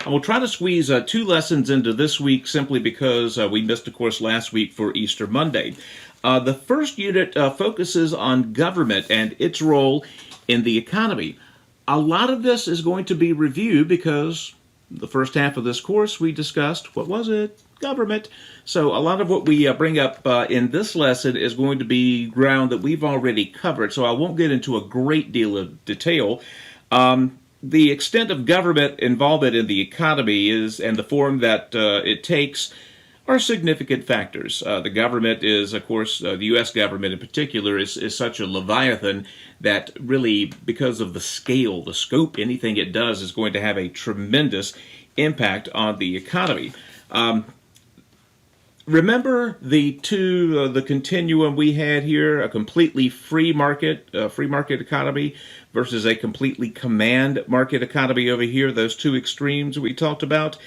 And we'll try to squeeze 2 lessons into this week simply because we missed a course last week for Easter Monday. The first unit focuses on government and its role in the economy. A lot of this is going to be review because the first half of this course we discussed, what was it? Government. So a lot of what we bring up in this lesson is going to be ground that we've already covered, so I won't get into a great deal of detail. The extent of government involvement in the economy is, and the form that it takes, are significant factors. The government is, of course, the U.S. government in particular is such a leviathan that really, because of the scale, the scope, anything it does is going to have a tremendous impact on the economy. Remember the continuum we had here, a completely free market economy versus a completely command market economy over here, those two extremes we talked about.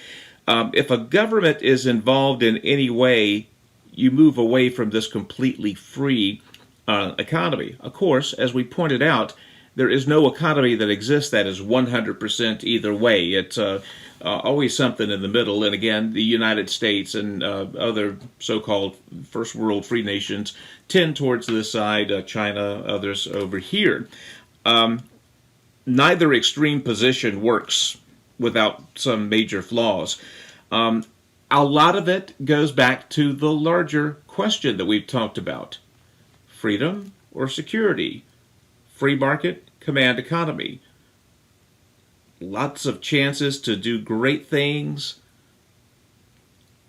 If a government is involved in any way, you move away from this completely free economy. Of course, as we pointed out, there is no economy that exists that is 100% either way. It's always something in the middle. And again, the United States and other so-called first world free nations tend towards this side, China, others over here. Neither extreme position works without some major flaws. A lot of it goes back to the larger question that we've talked about. Freedom or security? Free market, command economy. Lots of chances to do great things,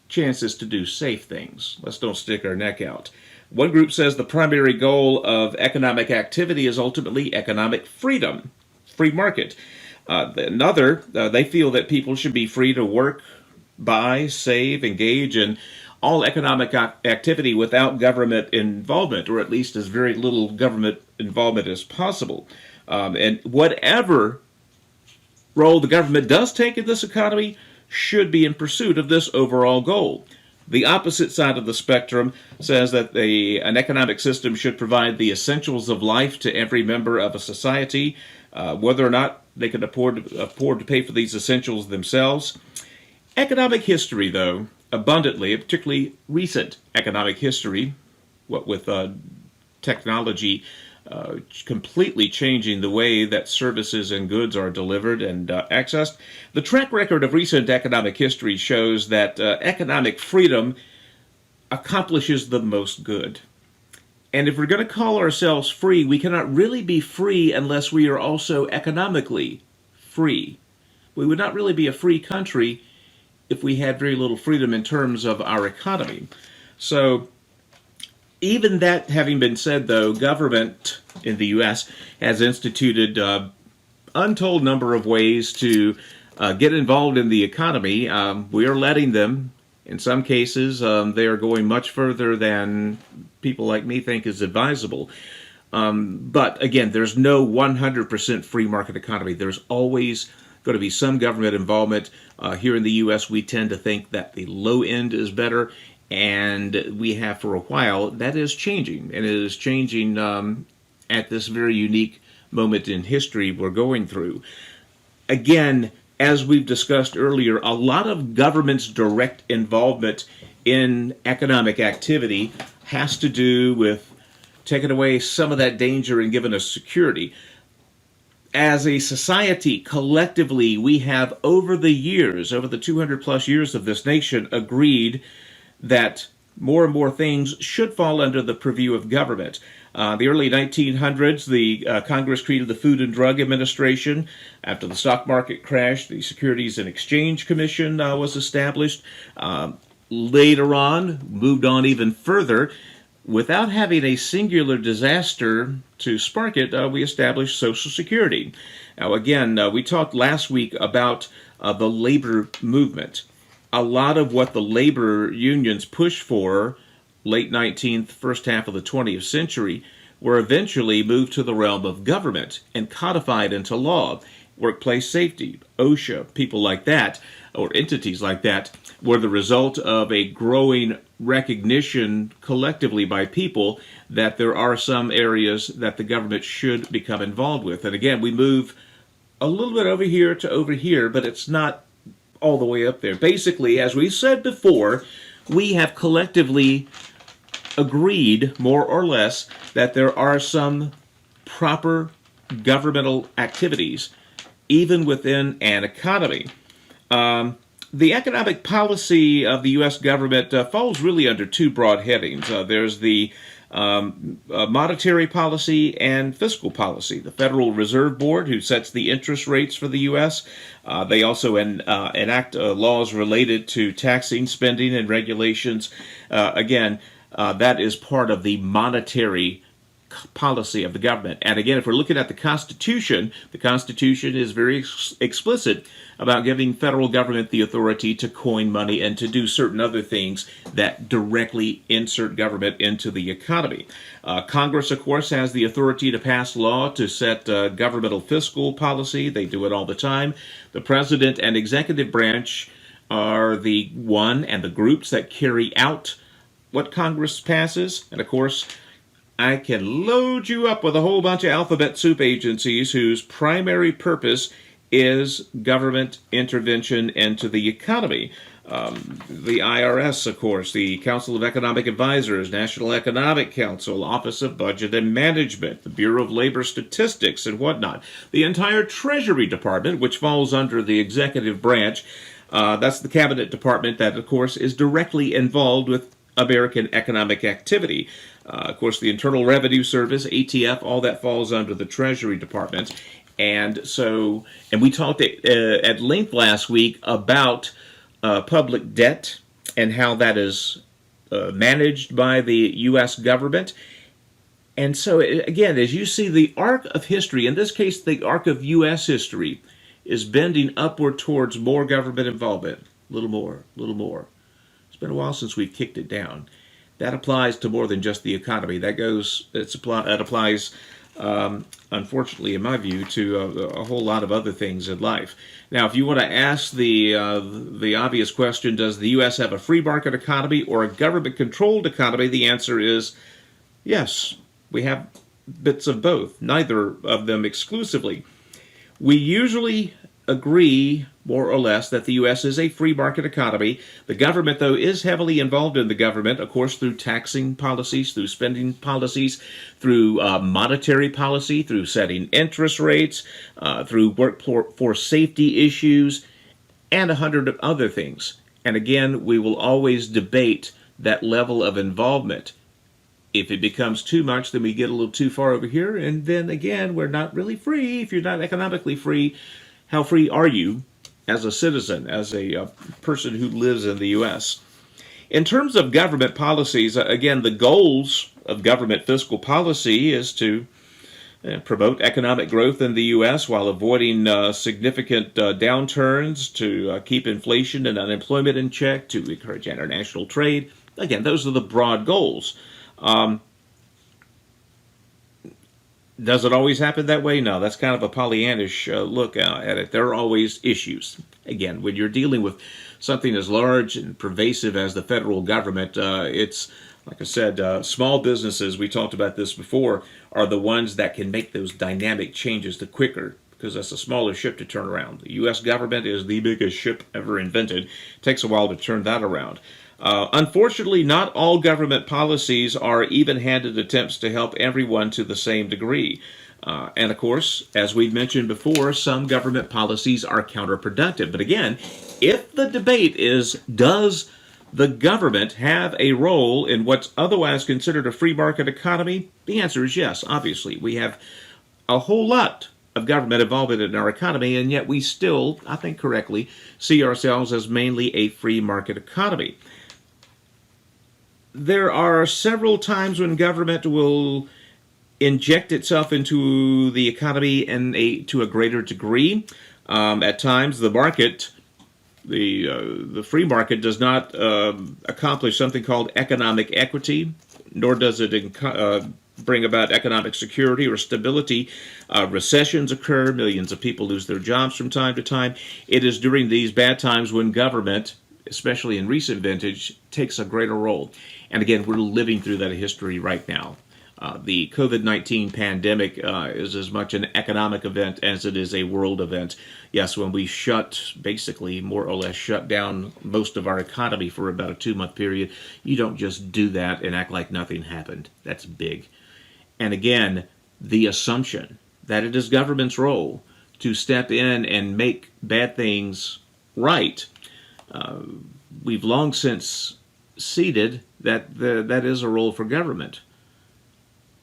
chances to do safe things. Let's don't stick our neck out. One group says the primary goal of economic activity is ultimately economic freedom, free market. Another, they feel that people should be free to work, buy, save, engage in all economic activity without government involvement, or at least as very little government involvement as possible. And whatever role the government does take in this economy should be in pursuit of this overall goal. The opposite side of the spectrum says that an economic system should provide the essentials of life to every member of a society, whether or not they can afford to pay for these essentials themselves. Economic history, though, abundantly, particularly recent economic history, what with technology completely changing the way that services and goods are delivered and accessed. The track record of recent economic history shows that economic freedom accomplishes the most good. And if we're going to call ourselves free, we cannot really be free unless we are also economically free. We would not really be a free country if we had very little freedom in terms of our economy. So, even that having been said, though, government in the U.S. has instituted untold number of ways to get involved in the economy. We are letting them. In some cases, they are going much further than people like me think is advisable. But again, there's no 100% free market economy. There's always going to be some government involvement. Here in the U.S., we tend to think that the low end is better, and we have for a while. That is changing, and it is changing at this very unique moment in history we're going through. Again, as we've discussed earlier, a lot of government's direct involvement in economic activity has to do with taking away some of that danger and giving us security. As a society, collectively, we have over the years, over the 200 plus years of this nation, agreed that more and more things should fall under the purview of government. The early 1900s, the Congress created the Food and Drug Administration. After the stock market crashed, the Securities and Exchange Commission was established. Later on, moved on even further. Without having a singular disaster to spark it, we established Social Security. Now, again, we talked last week about the labor movement. A lot of what the labor unions pushed for, late 19th, first half of the 20th century, were eventually moved to the realm of government and codified into law. Workplace safety, OSHA, people like that, or entities like that, were the result of a growing recognition collectively by people that there are some areas that the government should become involved with. And again, we move a little bit over here to over here, but it's not all the way up there. Basically, as we said before, we have collectively agreed, more or less, that there are some proper governmental activities, even within an economy. The economic policy of the U.S. government falls really under two broad headings. There's the monetary policy and fiscal policy. The Federal Reserve Board, who sets the interest rates for the U.S., they also enact laws related to taxing, spending, and regulations. That is part of the monetary policy of the government. And again, if we're looking at the Constitution is very explicit about giving federal government the authority to coin money and to do certain other things that directly insert government into the economy. Congress, of course, has the authority to pass law to set governmental fiscal policy. They do it all the time. The president and executive branch are the one and the groups that carry out what Congress passes. And of course, I can load you up with a whole bunch of alphabet soup agencies whose primary purpose is government intervention into the economy. The IRS, of course, the Council of Economic Advisors, National Economic Council, Office of Budget and Management, the Bureau of Labor Statistics, and whatnot. The entire Treasury Department, which falls under the executive branch, that's the cabinet department that, of course, is directly involved with American economic activity. Of course, the Internal Revenue Service, ATF, all that falls under the Treasury Department. And we talked at length last week about public debt and how that is managed by the U.S. government. And so, again, as you see, the arc of history, in this case, the arc of U.S. history, is bending upward towards more government involvement. A little more. It's been a while since we've kicked it down. That applies to more than just the economy. That applies, unfortunately, in my view, to a whole lot of other things in life. Now, if you want to ask the obvious question, does the U.S. have a free market economy or a government-controlled economy? The answer is yes. We have bits of both, neither of them exclusively. We usually agree, more or less, that the U.S. is a free market economy. The government, though, is heavily involved in the government, of course, through taxing policies, through spending policies, through monetary policy, through setting interest rates, through workforce safety issues, and 100 other things. And again, we will always debate that level of involvement. If it becomes too much, then we get a little too far over here, and then again, we're not really free. If you're not economically free, how free are you as a citizen, as a person who lives in the U.S.? In terms of government policies, again, the goals of government fiscal policy is to promote economic growth in the U.S. while avoiding significant downturns, to keep inflation and unemployment in check, to encourage international trade. Again, those are the broad goals. Does it always happen that way? No, that's kind of a Pollyannish look at it. There are always issues. Again, when you're dealing with something as large and pervasive as the federal government, it's, like I said, small businesses, we talked about this before, are the ones that can make those dynamic changes the quicker, because that's a smaller ship to turn around. The U.S. government is the biggest ship ever invented. It takes a while to turn that around. Unfortunately, not all government policies are even-handed attempts to help everyone to the same degree. And of course, as we've mentioned before, some government policies are counterproductive. But again, if the debate is, does the government have a role in what's otherwise considered a free market economy? The answer is yes, obviously. We have a whole lot of government involvement in our economy, and yet we still, I think correctly, see ourselves as mainly a free market economy. There are several times when government will inject itself into the economy to a greater degree. At times, the market, the free market, does not accomplish something called economic equity, nor does it bring about economic security or stability. Recessions occur. Millions of people lose their jobs from time to time. It is during these bad times when government, especially in recent vintage, takes a greater role. And again, we're living through that history right now. The COVID-19 pandemic is as much an economic event as it is a world event. Yes, when we basically more or less shut down most of our economy for about a 2-month period, you don't just do that and act like nothing happened. That's big. And again, the assumption that it is government's role to step in and make bad things right. We've long since ceded that that is a role for government.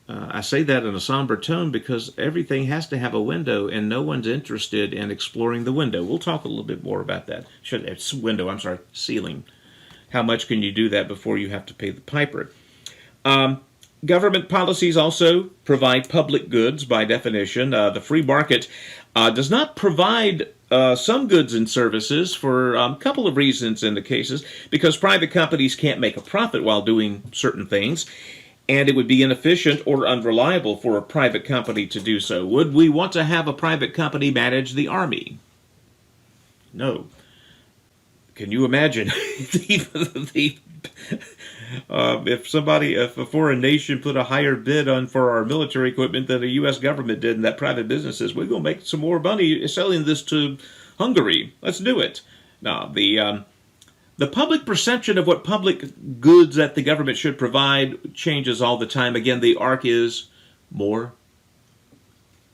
I say that in a somber tone because everything has to have a window, and no one's interested in exploring the window. We'll talk a little bit more about that. Ceiling. How much can you do that before you have to pay the piper? Government policies also provide public goods by definition. The free market does not provide some goods and services for a couple of reasons in the cases, because private companies can't make a profit while doing certain things, and it would be inefficient or unreliable for a private company to do so. Would we want to have a private company manage the army? No. Can you imagine if a foreign nation put a higher bid on for our military equipment than the U.S. government did, and that private business says, we're going to make some more money selling this to Hungary. Let's do it. Now, the public perception of what public goods that the government should provide changes all the time. Again, the arc is more.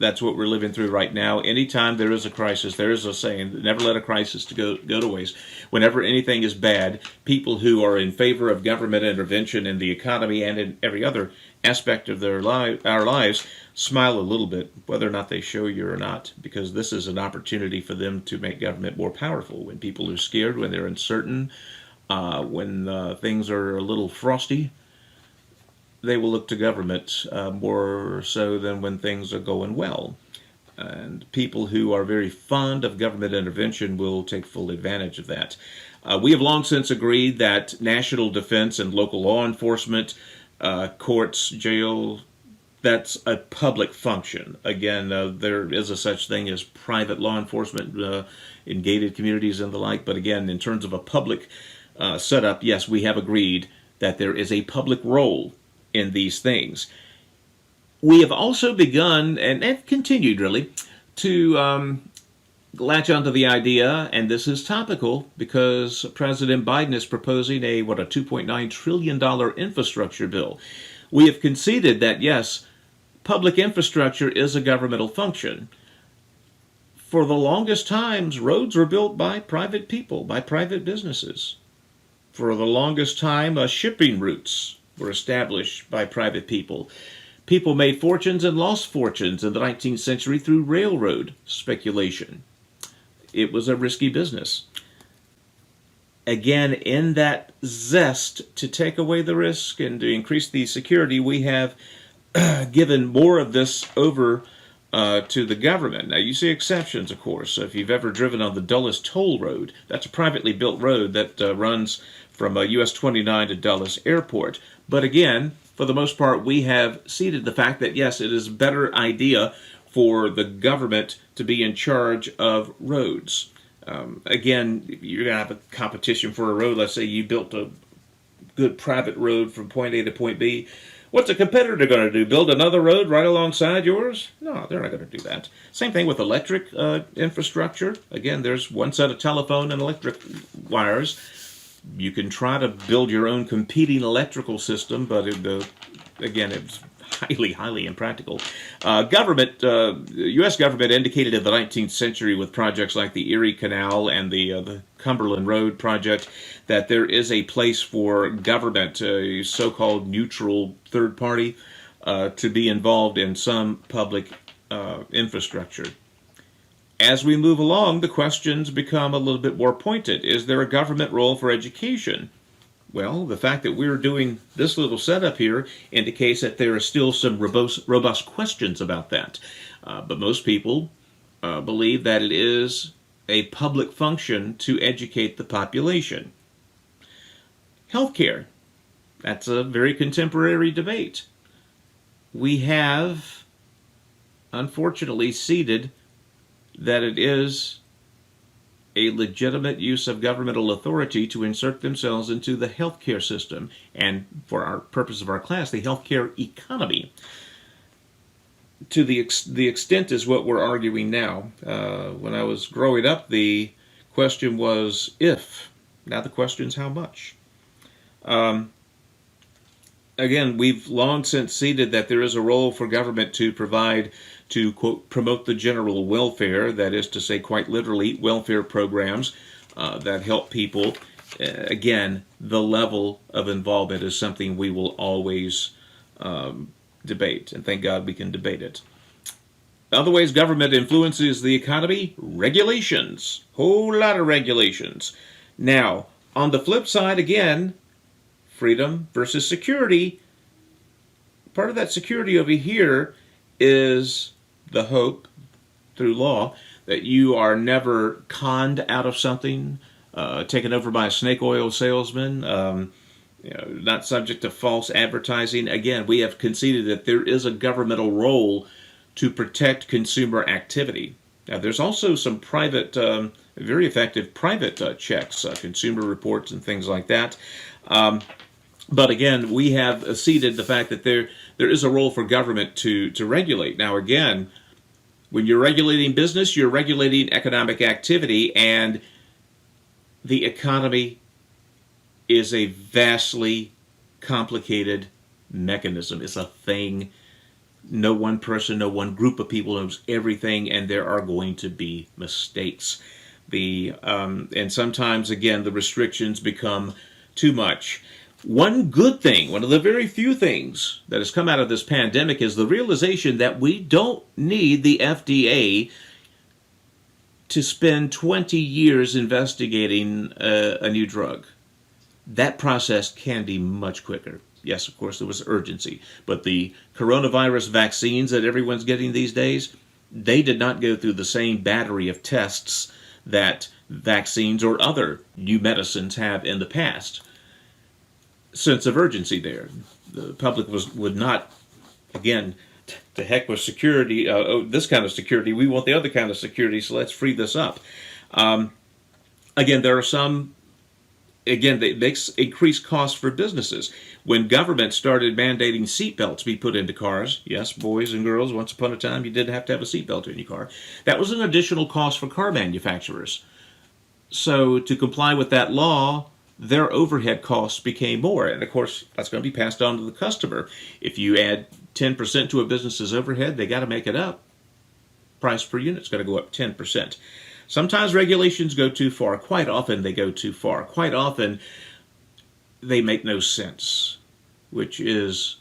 That's what we're living through right now. Anytime there is a crisis, there is a saying, never let a crisis go to waste. Whenever anything is bad, people who are in favor of government intervention in the economy and in every other aspect of our lives smile a little bit, whether or not they show you or not, because this is an opportunity for them to make government more powerful. When people are scared, when they're uncertain, when things are a little frosty, they will look to government more so than when things are going well. And people who are very fond of government intervention will take full advantage of that. We have long since agreed that national defense and local law enforcement, courts, jail, that's a public function. Again, there is a such thing as private law enforcement in gated communities and the like. But again, in terms of a public setup, yes, we have agreed that there is a public role in these things. We have also begun, and continued really, to latch onto the idea, and this is topical because President Biden is proposing a $2.9 trillion infrastructure bill. We have conceded that, yes, public infrastructure is a governmental function. For the longest times, roads were built by private people, by private businesses. For the longest time, shipping routes were established by private people. People made fortunes and lost fortunes in the 19th century through railroad speculation. It was a risky business. Again, in that zest to take away the risk and to increase the security, we have given more of this over to the government. Now, you see exceptions, of course. If you've ever driven on the Dulles Toll Road, that's a privately built road that runs from US 29 to Dulles Airport. But again, for the most part, we have ceded the fact that, yes, it is a better idea for the government to be in charge of roads. Again, you're going to have a competition for a road. Let's say you built a good private road from point A to point B. What's a competitor going to do? Build another road right alongside yours? No, they're not going to do that. Same thing with electric infrastructure. Again, there's one set of telephone and electric wires. You can try to build your own competing electrical system, but again, it's highly, highly impractical. U.S. government indicated in the 19th century with projects like the Erie Canal and the Cumberland Road project that there is a place for government, a so-called neutral third party, to be involved in some public infrastructure. As we move along, the questions become a little bit more pointed. Is there a government role for education? Well, the fact that we're doing this little setup here indicates that there are still some robust questions about that. But most people believe that it is a public function to educate the population. Healthcare. That's a very contemporary debate. We have, unfortunately, ceded that it is a legitimate use of governmental authority to insert themselves into the healthcare system, and for our purpose of our class, the healthcare economy. To the extent is what we're arguing now. When I was growing up, the question was if. Now the question is how much. Again, we've long since ceded that there is a role for government to provide to, quote, promote the general welfare, that is to say, quite literally, welfare programs that help people. Again, the level of involvement is something we will always debate, and thank God we can debate it. Other ways government influences the economy: regulations. Whole lot of regulations. Now, on the flip side, again, freedom versus security. Part of that security over here is the hope, through law, that you are never conned out of something, taken over by a snake oil salesman, not subject to false advertising. Again, we have conceded that there is a governmental role to protect consumer activity. Now, there's also some private, very effective private checks, consumer reports and things like that. But again, we have ceded the fact that there is a role for government to regulate. Now, again, when you're regulating business, you're regulating economic activity, and the economy is a vastly complicated mechanism. It's a thing. No one person, no one group of people knows everything, and there are going to be mistakes. And sometimes, again, the restrictions become too much. One good thing, one of the very few things that has come out of this pandemic is the realization that we don't need the FDA to spend 20 years investigating a new drug. That process can be much quicker. Yes, of course, there was urgency. But the coronavirus vaccines that everyone's getting these days, they did not go through the same battery of tests that vaccines or other new medicines have in the past. Sense of urgency there. The public would not, again, to heck with security, this kind of security, we want the other kind of security, so let's free this up. Again, there are some, again, that makes increased costs for businesses. When government started mandating seatbelts be put into cars, yes, boys and girls, once upon a time you did have to have a seatbelt in your car, that was an additional cost for car manufacturers. So to comply with that law, their overhead costs became more. And of course, that's going to be passed on to the customer. If you add 10% to a business's overhead, they got to make it up. Price per unit's got to go up 10%. Sometimes regulations go too far. Quite often they go too far. Quite often they make no sense, which is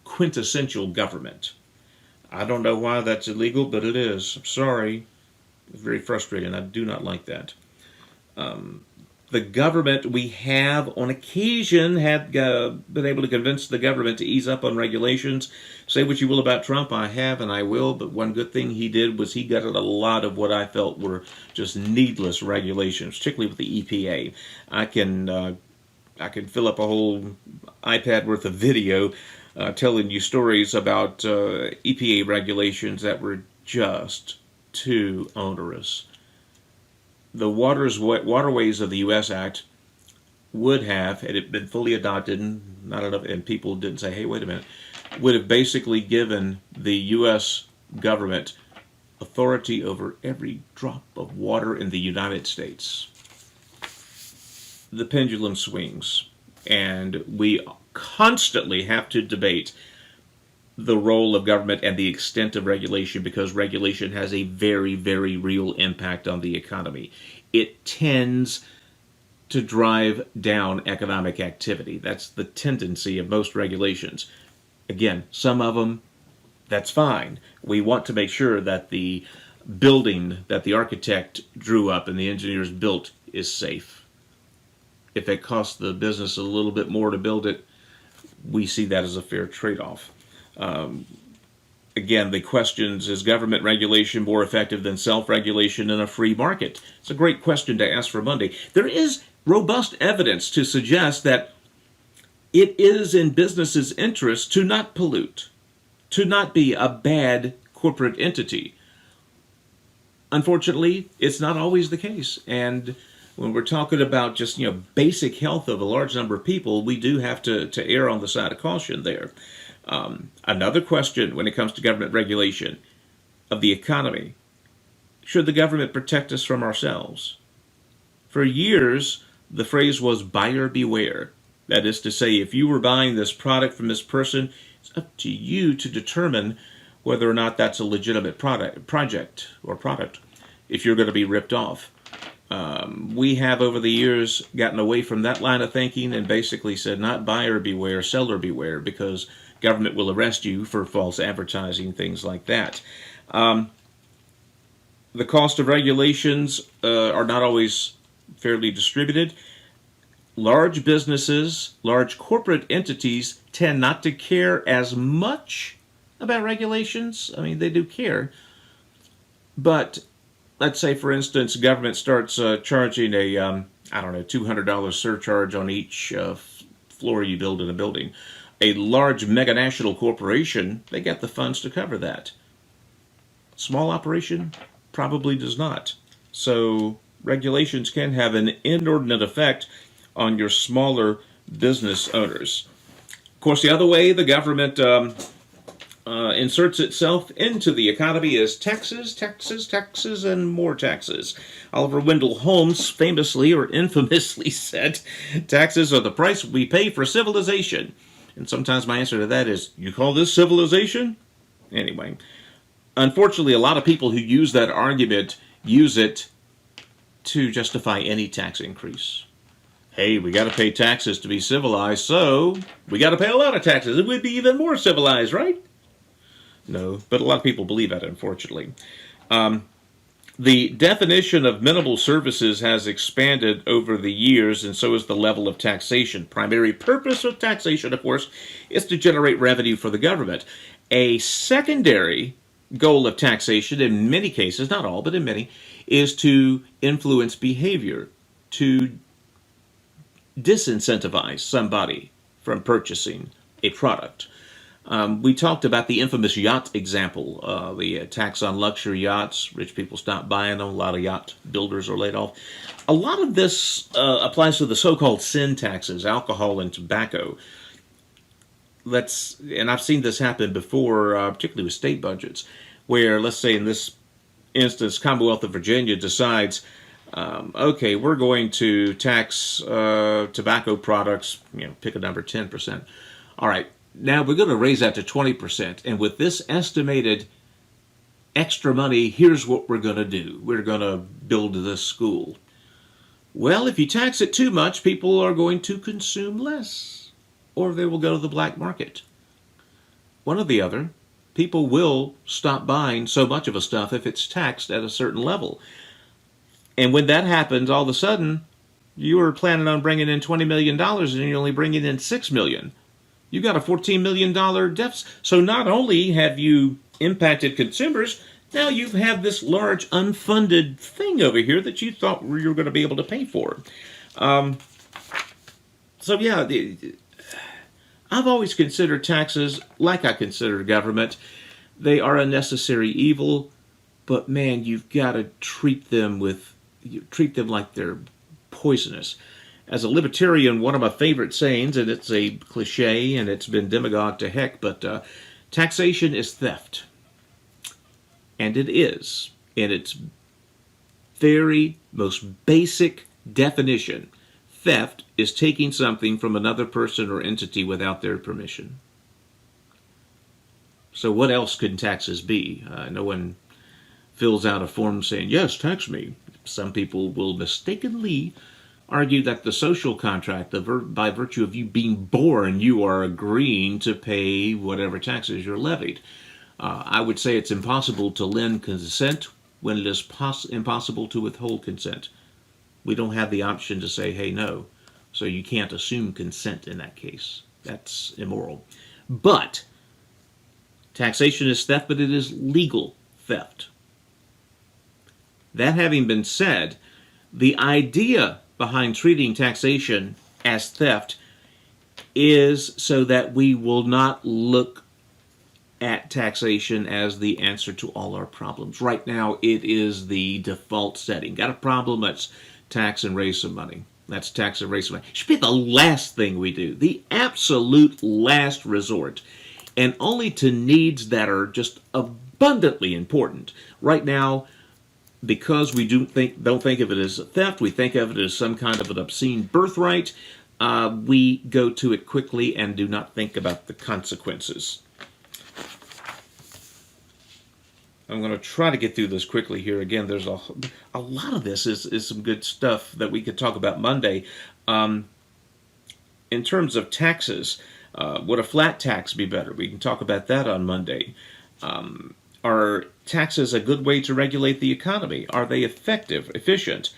quintessential government. I don't know why that's illegal, but it is. I'm sorry. It's very frustrating. I do not like that. The government, we have on occasion been able to convince the government to ease up on regulations. Say what you will about Trump, I have and I will, but one good thing he did was he gutted a lot of what I felt were just needless regulations, particularly with the EPA. I can fill up a whole iPad worth of video telling you stories about EPA regulations that were just too onerous. The Waterways of the U.S. Act would have, had it been fully adopted, and people didn't say, hey, wait a minute, would have basically given the U.S. government authority over every drop of water in the United States. The pendulum swings, and we constantly have to debate the role of government and the extent of regulation, because regulation has a very, very real impact on the economy. It tends to drive down economic activity. That's the tendency of most regulations. Again, some of them, that's fine. We want to make sure that the building that the architect drew up and the engineers built is safe. If it costs the business a little bit more to build it, we see that as a fair trade-off. Again, the questions, is government regulation more effective than self-regulation in a free market? It's a great question to ask for Monday. There is robust evidence to suggest that it is in business's interest to not pollute, to not be a bad corporate entity. Unfortunately, it's not always the case. And when we're talking about just, basic health of a large number of people, we do have to err on the side of caution there. Another question when it comes to government regulation of the economy: should the government protect us from ourselves? For years, the phrase was buyer beware. That is to say, if you were buying this product from this person, it's up to you to determine whether or not that's a legitimate project or product, if you're going to be ripped off. We have over the years gotten away from that line of thinking and basically said not buyer beware, seller beware, because government will arrest you for false advertising, things like that. The cost of regulations are not always fairly distributed. Large businesses, large corporate entities tend not to care as much about regulations. I mean, they do care. But let's say, for instance, government starts charging a, $200 surcharge on each floor you build in a building. A large mega national corporation, they get the funds to cover that. Small operation probably does not. So regulations can have an inordinate effect on your smaller business owners. Of course, the other way the government inserts itself into the economy is taxes, taxes, taxes, and more taxes. Oliver Wendell Holmes famously or infamously said, taxes are the price we pay for civilization. And sometimes my answer to that is, you call this civilization? Anyway, unfortunately, a lot of people who use that argument use it to justify any tax increase. Hey, we got to pay taxes to be civilized, so we got to pay a lot of taxes. It would be even more civilized, right? No, but a lot of people believe that, unfortunately. The definition of minimal services has expanded over the years, and so has the level of taxation. Primary purpose of taxation, of course, is to generate revenue for the government. A secondary goal of taxation, in many cases, not all, but in many, is to influence behavior, to disincentivize somebody from purchasing a product. We talked about the infamous yacht example, the tax on luxury yachts. Rich people stop buying them. A lot of yacht builders are laid off. A lot of this applies to the so-called sin taxes, alcohol and tobacco. And I've seen this happen before, particularly with state budgets, where, let's say in this instance, Commonwealth of Virginia decides, okay, we're going to tax tobacco products, pick a number, 10%. All right. Now we're going to raise that to 20%. And with this estimated extra money, here's what we're going to do. We're going to build this school. Well, if you tax it too much, people are going to consume less, or they will go to the black market. One or the other. People will stop buying so much of a stuff if it's taxed at a certain level. And when that happens, all of a sudden, you were planning on bringing in $20 million and you're only bringing in $6 million. You got a $14 million deficit. So not only have you impacted consumers, now you have this large unfunded thing over here that you thought you were going to be able to pay for. I've always considered taxes like I consider government. They are a necessary evil, but man, you've got to treat them like they're poisonous. As a libertarian, one of my favorite sayings, and it's a cliche and it's been demagogued to heck, but taxation is theft. And it is, in its very most basic definition. Theft is taking something from another person or entity without their permission. So what else could taxes be? No one fills out a form saying, yes, tax me. Some people will mistakenly argue that the social contract, by virtue of you being born, you are agreeing to pay whatever taxes you're levied. I would say it's impossible to lend consent when it is impossible to withhold consent. We don't have the option to say, hey, no. So you can't assume consent in that case. That's immoral. But taxation is theft, but it is legal theft. That having been said, the idea behind treating taxation as theft is so that we will not look at taxation as the answer to all our problems. Right now, it is the default setting. Got a problem? Let's tax and raise some money. That's tax and raise some money. It should be the last thing we do, the absolute last resort, and only to needs that are just abundantly important. Right now, because we don't think of it as a theft, we think of it as some kind of an obscene birthright, we go to it quickly and do not think about the consequences. I'm going to try to get through this quickly here. Again, there's a lot of this is some good stuff that we could talk about Monday. In terms of taxes, would a flat tax be better? We can talk about that on Monday. Are taxes a good way to regulate the economy? Are they effective, efficient?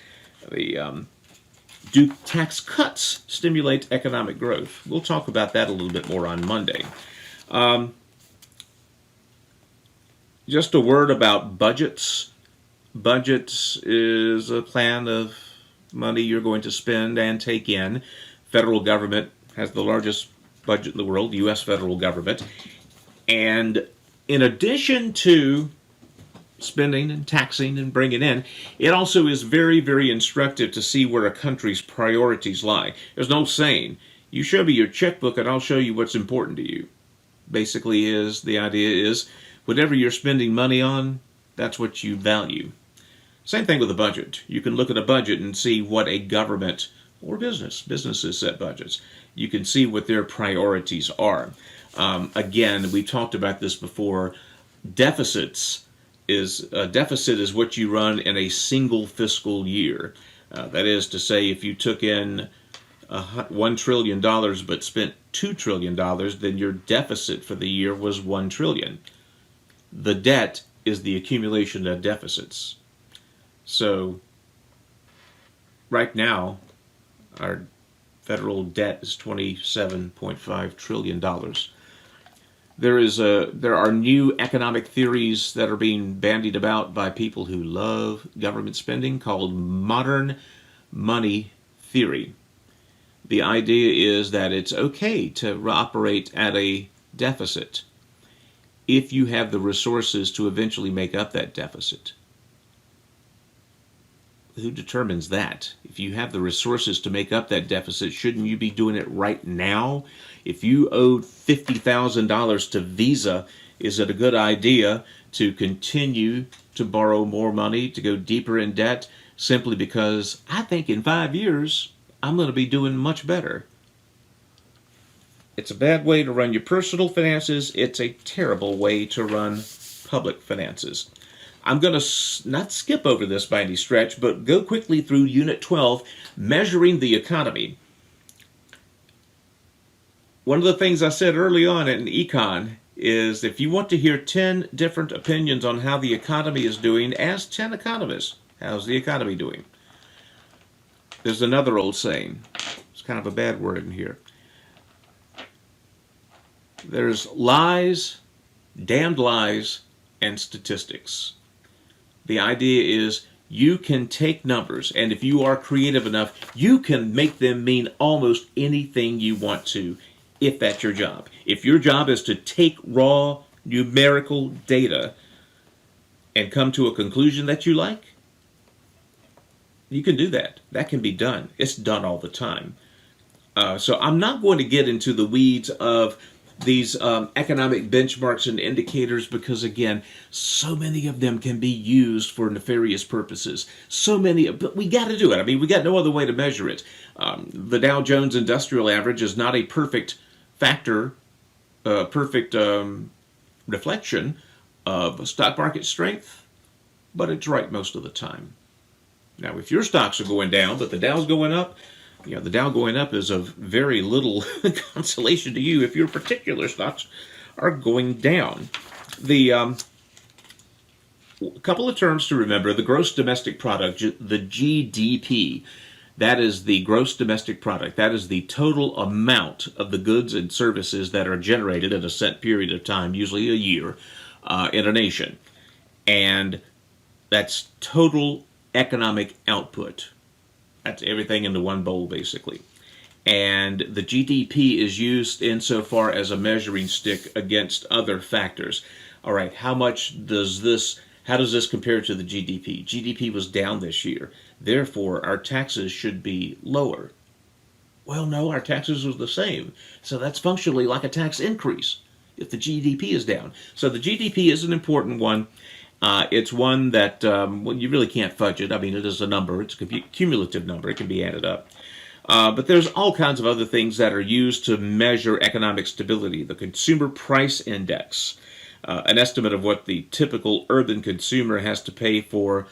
Do tax cuts stimulate economic growth? We'll talk about that a little bit more on Monday. Just a word about budgets. Budgets is a plan of money you're going to spend and take in. Federal government has the largest budget in the world, the U.S. federal government. And in addition to spending and taxing and bringing in, it also is very, very instructive to see where a country's priorities lie. There's no saying, you show me your checkbook and I'll show you what's important to you. Basically the idea is, whatever you're spending money on, that's what you value. Same thing with a budget. You can look at a budget and see what a government or businesses set budgets. You can see what their priorities are. Again, we talked about this before. Deficit is what you run in a single fiscal year. That is to say, if you took in $1 trillion but spent $2 trillion, then your deficit for the year was $1 trillion. The debt is the accumulation of deficits. So right now, our federal debt is $27.5 trillion. There are new economic theories that are being bandied about by people who love government spending called modern money theory. The idea is that it's okay to operate at a deficit if you have the resources to eventually make up that deficit. Who determines that? If you have the resources to make up that deficit, shouldn't you be doing it right now? If you owed $50,000 to Visa, is it a good idea to continue to borrow more money, to go deeper in debt, simply because I think in 5 years I'm going to be doing much better? It's a bad way to run your personal finances. It's a terrible way to run public finances. I'm going to not skip over this by any stretch, but go quickly through Unit 12, Measuring the Economy. One of the things I said early on in Econ is if you want to hear 10 different opinions on how the economy is doing, ask 10 economists. How's the economy doing? There's another old saying. It's kind of a bad word in here. There's lies, damned lies, and statistics. The idea is you can take numbers, and if you are creative enough, you can make them mean almost anything you want to, if that's your job. If your job is to take raw numerical data and come to a conclusion that you like, you can do that. That can be done. It's done all the time. So I'm not going to get into the weeds of these economic benchmarks and indicators because, again, so many of them can be used for nefarious purposes. But we got to do it. I mean, we got no other way to measure it. The Dow Jones Industrial Average is not a perfect factor, perfect reflection of stock market strength, but it's right most of the time. Now, if your stocks are going down, but the Dow's going up, the Dow going up is of very little consolation to you if your particular stocks are going down. A couple of terms to remember: the gross domestic product, the GDP. That is the gross domestic product. That is the total amount of the goods and services that are generated in a set period of time, usually a year, in a nation. And that's total economic output. That's everything into one bowl, basically. and the GDP is used insofar as a measuring stick against other factors. All right, how does this compare to the GDP? GDP was down this year. Therefore, our taxes should be lower. Well, no, our taxes was the same. So that's functionally like a tax increase if the GDP is down. So the GDP is an important one. It's one that well, you really can't fudge it. I mean, it is a number. It's a cumulative number. It can be added up. But there's all kinds of other things that are used to measure economic stability. The Consumer Price Index, an estimate of what the typical urban consumer has to pay for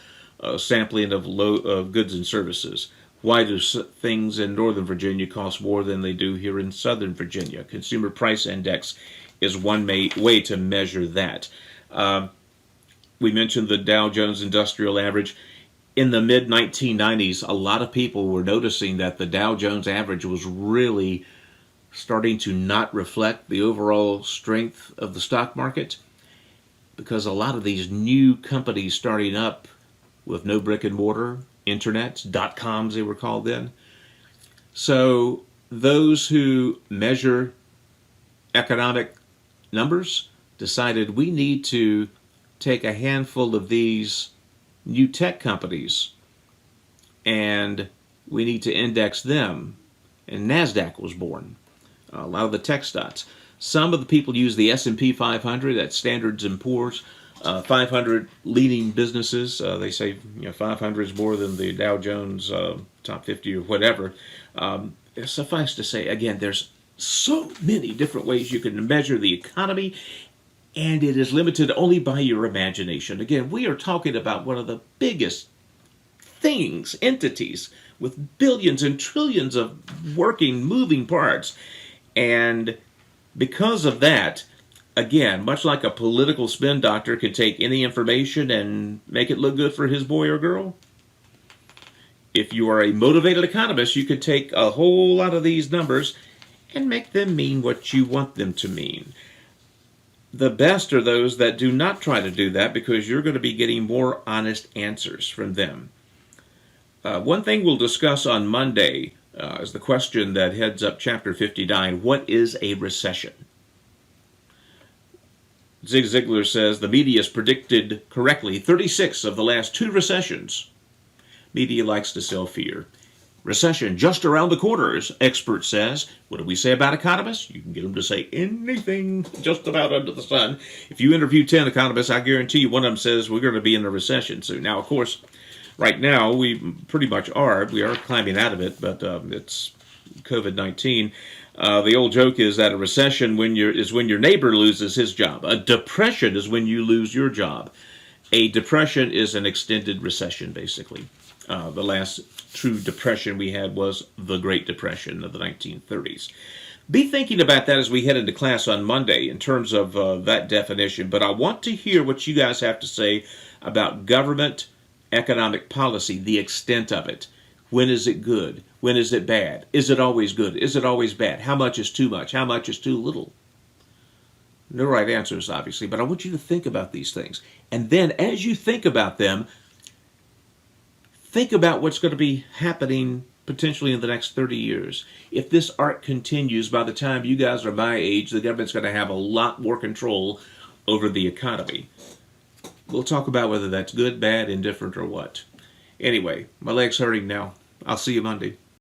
sampling of goods and services. Why do things in Northern Virginia cost more than they do here in Southern Virginia? Consumer Price Index is one way to measure that. We mentioned the Dow Jones Industrial Average. In the mid-1990s, a lot of people were noticing that the Dow Jones average was really starting to not reflect the overall strength of the stock market, because a lot of these new companies starting up with no brick and mortar, internet, .coms they were called then. So those who measure economic numbers decided we need to take a handful of these new tech companies and we need to index them. And NASDAQ was born. A lot of the tech stocks. Some of the people use the S&P 500, that's Standards & Poor's, 500 leading businesses. They say 500 is more than the Dow Jones top 50 or whatever. Suffice to say, again, there's so many different ways you can measure the economy, and it is limited only by your imagination. Again, we are talking about one of the biggest things, entities, with billions and trillions of working, moving parts. And because of that, again, much like a political spin doctor could take any information and make it look good for his boy or girl, if you are a motivated economist, you could take a whole lot of these numbers and make them mean what you want them to mean. The best are those that do not try to do that, because you're going to be getting more honest answers from them. One thing we'll discuss on Monday is the question that heads up Chapter 59, what is a recession? Zig Ziglar says the media has predicted correctly 36 of the last 2 recessions. Media likes to sell fear. Recession just around the corner, as expert says. What do we say about economists? You can get them to say anything just about under the sun. If you interview 10 economists, I guarantee you one of them says we're going to be in a recession soon. Now, of course, right now we pretty much are. We are climbing out of it, but it's COVID-19. The old joke is that a recession is when your neighbor loses his job. A depression is when you lose your job. A depression is an extended recession, basically. The last true depression we had was the Great Depression of the 1930s. Be thinking about that as we head into class on Monday in terms of that definition. But I want to hear what you guys have to say about government economic policy, the extent of it. When is it good? When is it bad? Is it always good? Is it always bad? How much is too much? How much is too little? No right answers, obviously, but I want you to think about these things. And then as you think about them, think about what's going to be happening potentially in the next 30 years. If this arc continues, by the time you guys are my age, the government's going to have a lot more control over the economy. We'll talk about whether that's good, bad, indifferent, or what. Anyway, my leg's hurting now. I'll see you Monday.